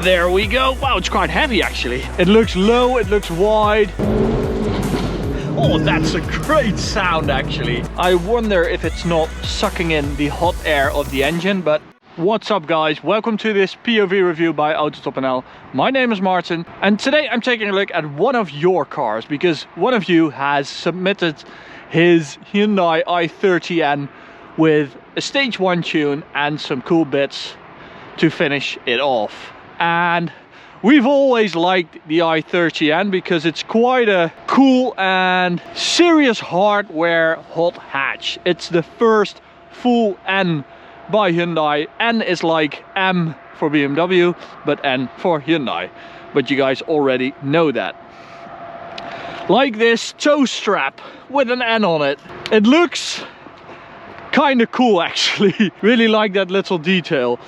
There we go. Wow, it's quite heavy actually. It looks low, it looks wide. Oh, that's a great sound actually. I wonder if it's not sucking in the hot air of the engine, but what's up guys? Welcome to this POV review by AutoTopNL. My name is Martin and today I'm taking a look at one of your cars because one of you has submitted his Hyundai i30N with a stage 1 tune and some cool bits to finish it off. And we've always liked the i30N because it's quite a cool and serious hardware hot hatch. It's the first full N by Hyundai. N is like M for BMW, but N for Hyundai. But you guys already know that. Like this toe strap with an N on it. It looks kind of cool actually. Really like that little detail.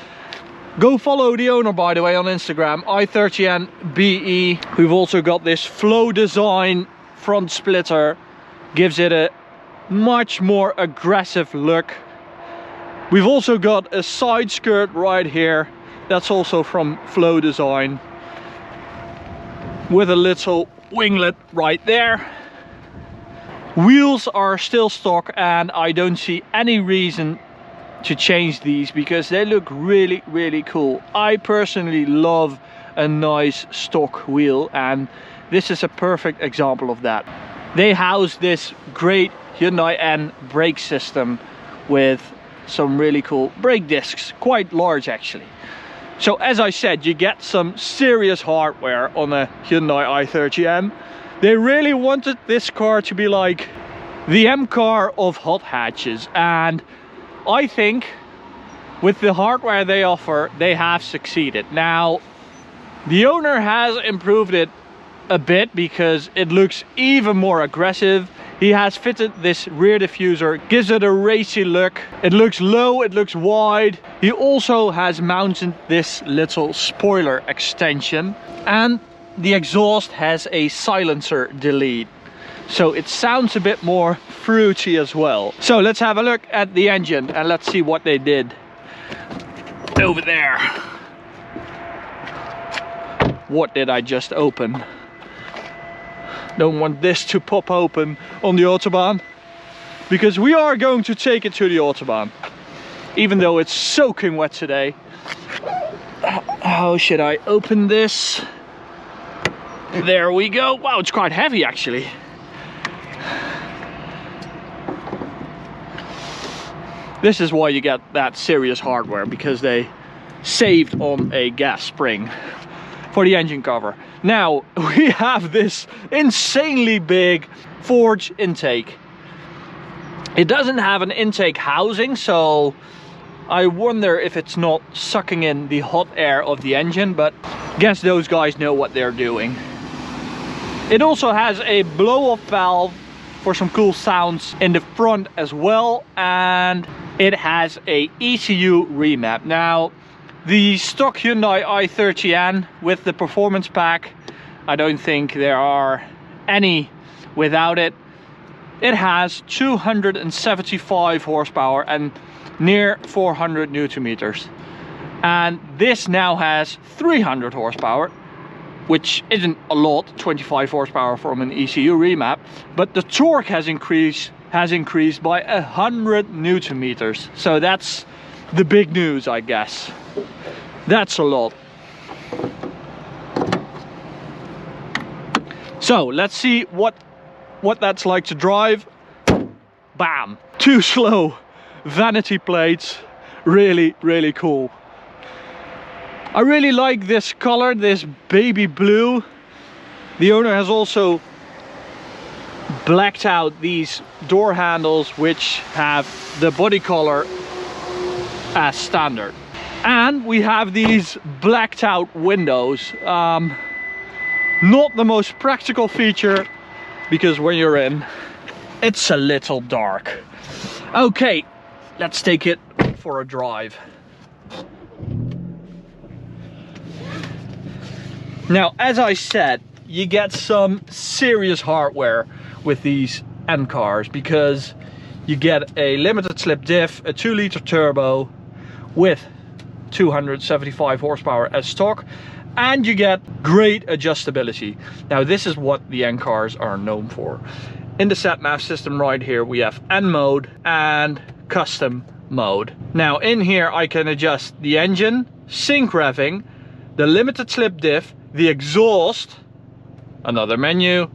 Go follow the owner, by the way, on Instagram, i30NBE. We've also got this flow design front splitter. Gives it a much more aggressive look. We've also got a side skirt right here. That's also from Flow Design. With a little winglet right there. Wheels are still stock and I don't see any reason to change these because they look really cool. I personally love a nice stock wheel and this is a perfect example of that. They house this great Hyundai N brake system with some really cool brake discs, quite large actually. So as I said, you get some serious hardware on a Hyundai i30N. They really wanted this car to be like the M car of hot hatches, and I think with the hardware they offer, they have succeeded. Now, the owner has improved it a bit because it looks even more aggressive. He has fitted this rear diffuser, gives it a racy look. It looks low, it looks wide. He also has mounted this little spoiler extension, and the exhaust has a silencer delete. So it sounds a bit more fruity as well. So let's have a look at the engine and let's see what they did over there. What did I just open? Don't want this to pop open on the Autobahn because we are going to take it to the Autobahn. Even though it's soaking wet today. How should I open this? There we go. Wow, it's quite heavy actually. This is why you get that serious hardware, because they saved on a gas spring for the engine cover. Now we have this insanely big forge intake. It doesn't have an intake housing, so I wonder if it's not sucking in the hot air of the engine, but I guess those guys know what they're doing. It also has a blow-off valve for some cool sounds in the front as well, and it has a ECU remap. Now, the stock Hyundai i30N with the performance pack, I don't think there are any without it. It has 275 horsepower and near 400 Newton meters. And this now has 300 horsepower, which isn't a lot, 25 horsepower from an ECU remap, but the torque has increased by 100 Newton meters. So that's the big news, I guess. That's a lot. So let's see what that's like to drive. Bam! Too slow. Vanity plates. Really cool. I really like this color, this baby blue. The owner has also blacked out these door handles, which have the body color as standard. And we have these blacked out windows. Not the most practical feature, because when you're in, it's a little dark. Okay, let's take it for a drive. Now, as I said, you get some serious hardware with these N cars because you get a limited slip diff, a 2-liter turbo with 275 horsepower as stock, and you get great adjustability. Now this is what the N cars are known for. In the sat nav system right here we have N mode and custom mode. Now in here I can adjust the engine, sync revving, the limited slip diff, the exhaust, another menu,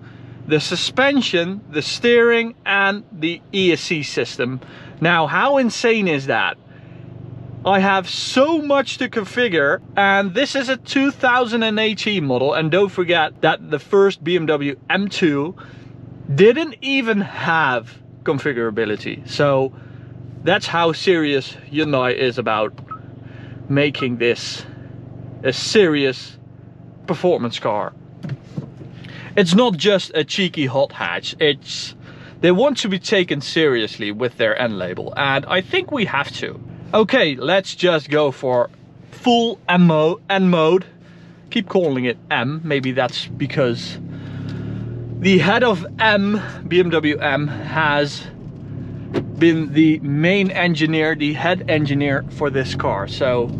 the suspension, the steering, and the ESC system. Now how insane is that? I have so much to configure, and this is a 2018 model, and don't forget that the first BMW M2 didn't even have configurability. So that's how serious Hyundai is about making this a serious performance car. It's not just a cheeky hot hatch, they want to be taken seriously with their N label, and I think we have to. Okay, let's just go for full N mode. Keep calling it M, maybe that's because the head of M, BMW M, has been the main engineer, the head engineer for this car. So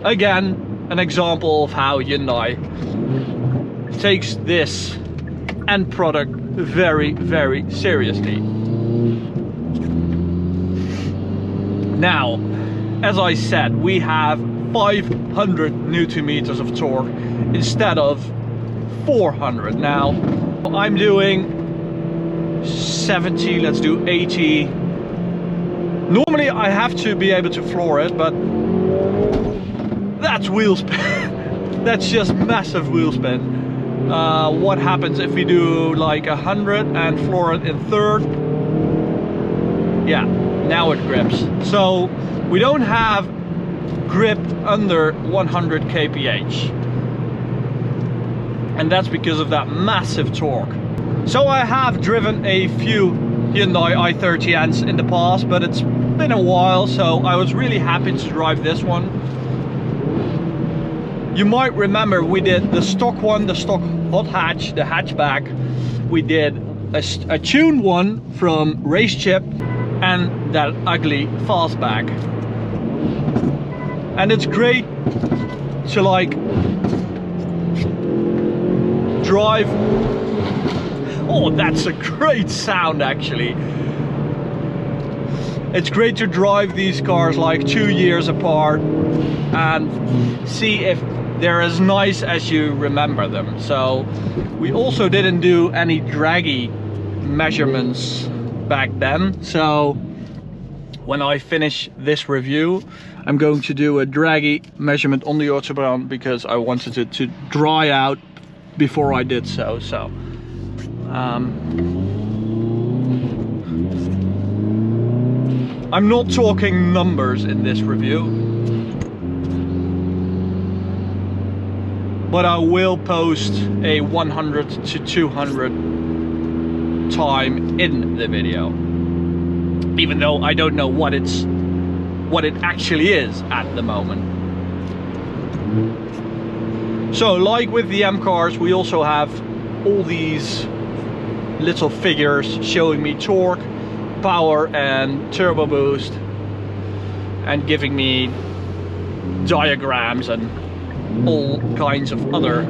again, an example of how Hyundai takes this end product very, very seriously. Now, as I said, we have 500 Newton meters of torque instead of 400. Now, I'm doing 70, let's do 80. Normally I have to be able to floor it, but that's wheel spin. That's just massive wheel spin. What happens if we do like 100 and floor it in third? Yeah, now it grips. So we don't have grip under 100 kph, and that's because of that massive torque. So I have driven a few Hyundai i30Ns in the past, but it's been a while, so I was really happy to drive this one. You might remember we did the stock one, the stock hot hatch, the hatchback. We did a tuned one from Race Chip and that ugly fastback. And it's great to like drive. Oh, that's a great sound actually. It's great to drive these cars like 2 years apart and see if they're as nice as you remember them. So we also didn't do any draggy measurements back then. So when I finish this review, I'm going to do a draggy measurement on the Autobahn because I wanted it to dry out before I did so. So I'm not talking numbers in this review, but I will post a 100 to 200 time in the video, even though I don't know what it actually is at the moment. So like with the M cars, we also have all these little figures showing me torque, power and turbo boost, and giving me diagrams and all kinds of other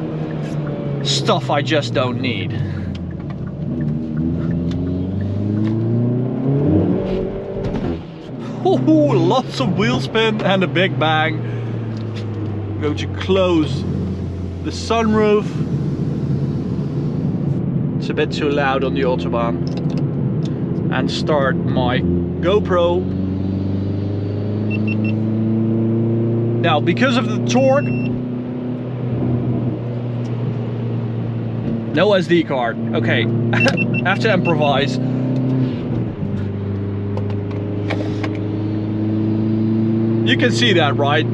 stuff I just don't need. Ooh, lots of wheel spin and a big bang. I'm going to close the sunroof. It's a bit too loud on the Autobahn. And start my GoPro. Now, because of the torque, no SD card. Okay, have to improvise. You can see that, right?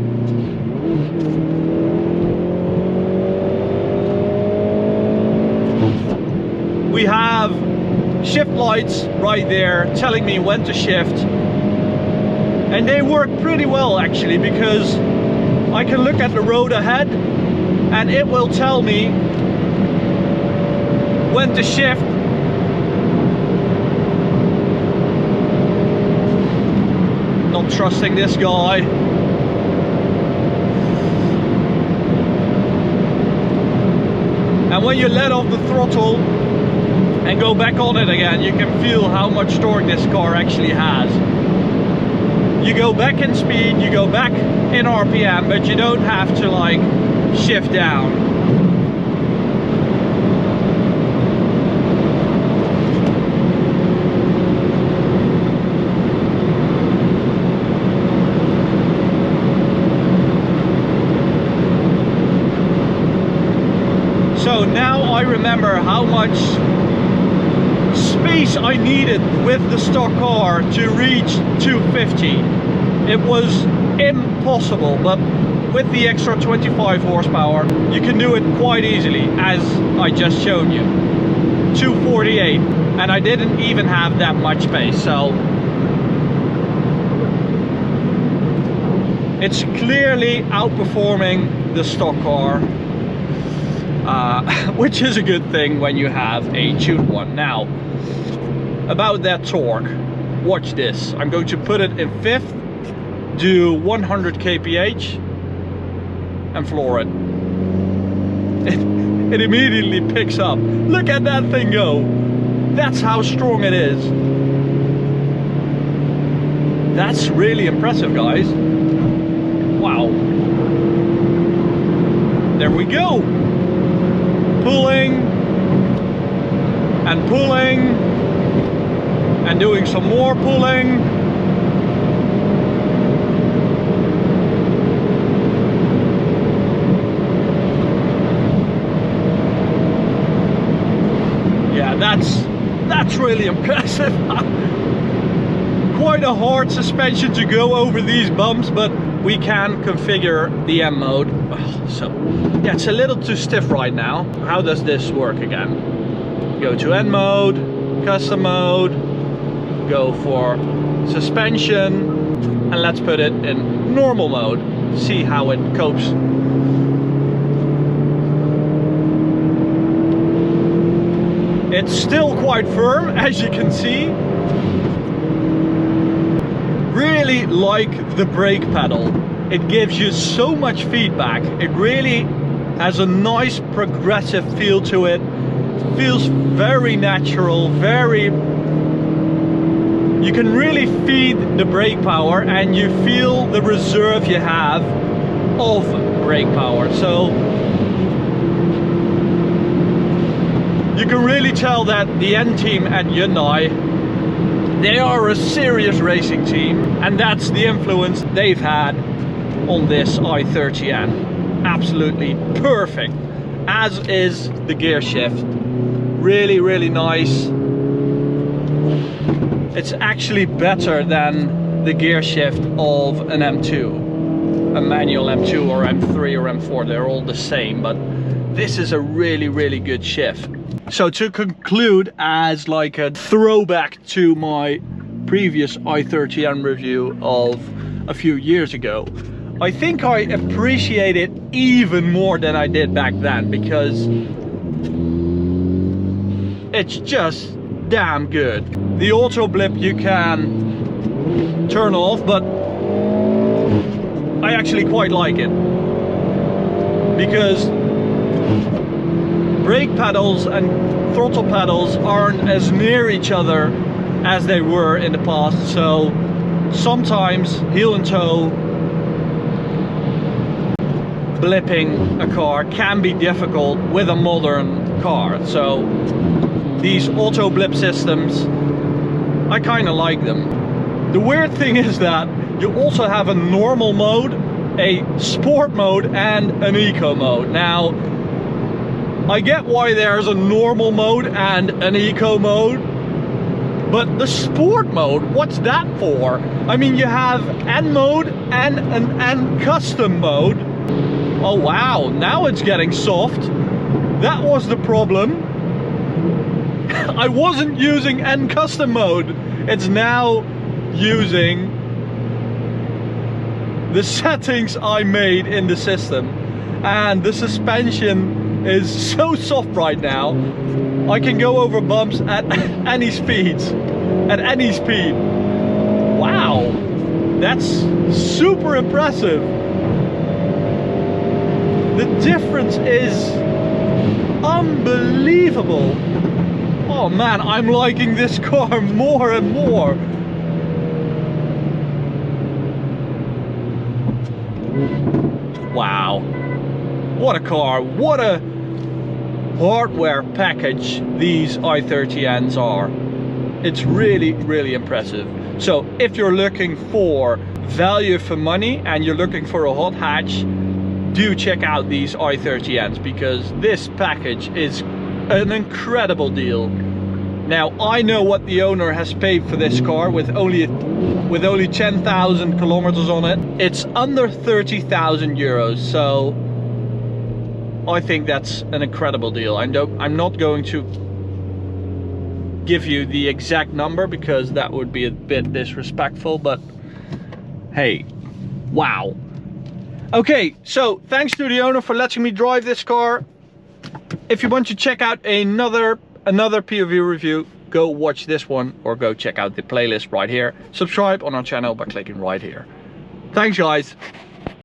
We have shift lights right there telling me when to shift. And they work pretty well actually, because I can look at the road ahead and it will tell me when to shift not trusting this guy. And when you let off the throttle and go back on it again, you can feel how much torque this car actually has. You go back in speed, you go back in RPM, but you don't have to like shift down. So now I remember how much space I needed with the stock car to reach 250. It was impossible, but with the extra 25 horsepower you can do it quite easily, as I just showed you. 248, and I didn't even have that much space, so it's clearly outperforming the stock car. Which is a good thing when you have a tuned one. Now, about that torque, watch this. I'm going to put it in fifth, do 100 kph, and floor it. It immediately picks up. Look at that thing go. That's how strong it is. That's really impressive, guys. Wow. There we go. Pulling and pulling and doing some more pulling. Yeah, that's really impressive. Quite a hard suspension to go over these bumps, but we can configure the M mode. So yeah, it's a little too stiff right now. How does this work again? Go to N mode, custom mode, go for suspension, and let's put it in normal mode. See how it copes. It's still quite firm, as you can see. Really like the brake pedal. It gives you so much feedback. It really has a nice progressive feel to it. It feels very natural, very... You can really feed the brake power and you feel the reserve you have of brake power. So you can really tell that the N team at Hyundai, they are a serious racing team, and that's the influence they've had on this i30N. Absolutely perfect, as is the gear shift. Really, really nice. It's actually better than the gear shift of an M2, a manual M2 or M3 or M4. They're all the same, but this is a really, really good shift. So to conclude, as like a throwback to my previous i30N review of a few years ago, I think I appreciate it even more than I did back then, because it's just damn good. The auto blip you can turn off, but I actually quite like it, because brake pedals and throttle pedals aren't as near each other as they were in the past, so sometimes heel and toe blipping a car can be difficult with a modern car. So these auto blip systems, I kind of like them. The weird thing is that you also have a normal mode, a sport mode, and an eco mode. Now, I get why there's a normal mode and an eco mode, but the sport mode, what's that for? I mean, you have N mode and an N custom mode. Oh wow, now it's getting soft. That was the problem. I wasn't using N custom mode. It's now using the settings I made in the system, and the suspension is so soft right now. I can go over bumps at any speeds, at any speed. Wow, That's super impressive. The difference is unbelievable. Oh man, I'm liking this car more and more. Wow, what a car, what a hardware package these i30Ns are. It's really, really impressive. So if you're looking for value for money and you're looking for a hot hatch, do check out these i30Ns, because this package is an incredible deal. Now I know what the owner has paid for this car with only 10,000 kilometers on it. It's under 30,000 euros, so I think that's an incredible deal. I'm not going to give you the exact number because that would be a bit disrespectful, but hey, wow. Okay, so thanks to the owner for letting me drive this car. If you want to check out another POV review, go watch this one or go check out the playlist right here. Subscribe on our channel by clicking right here. Thanks guys.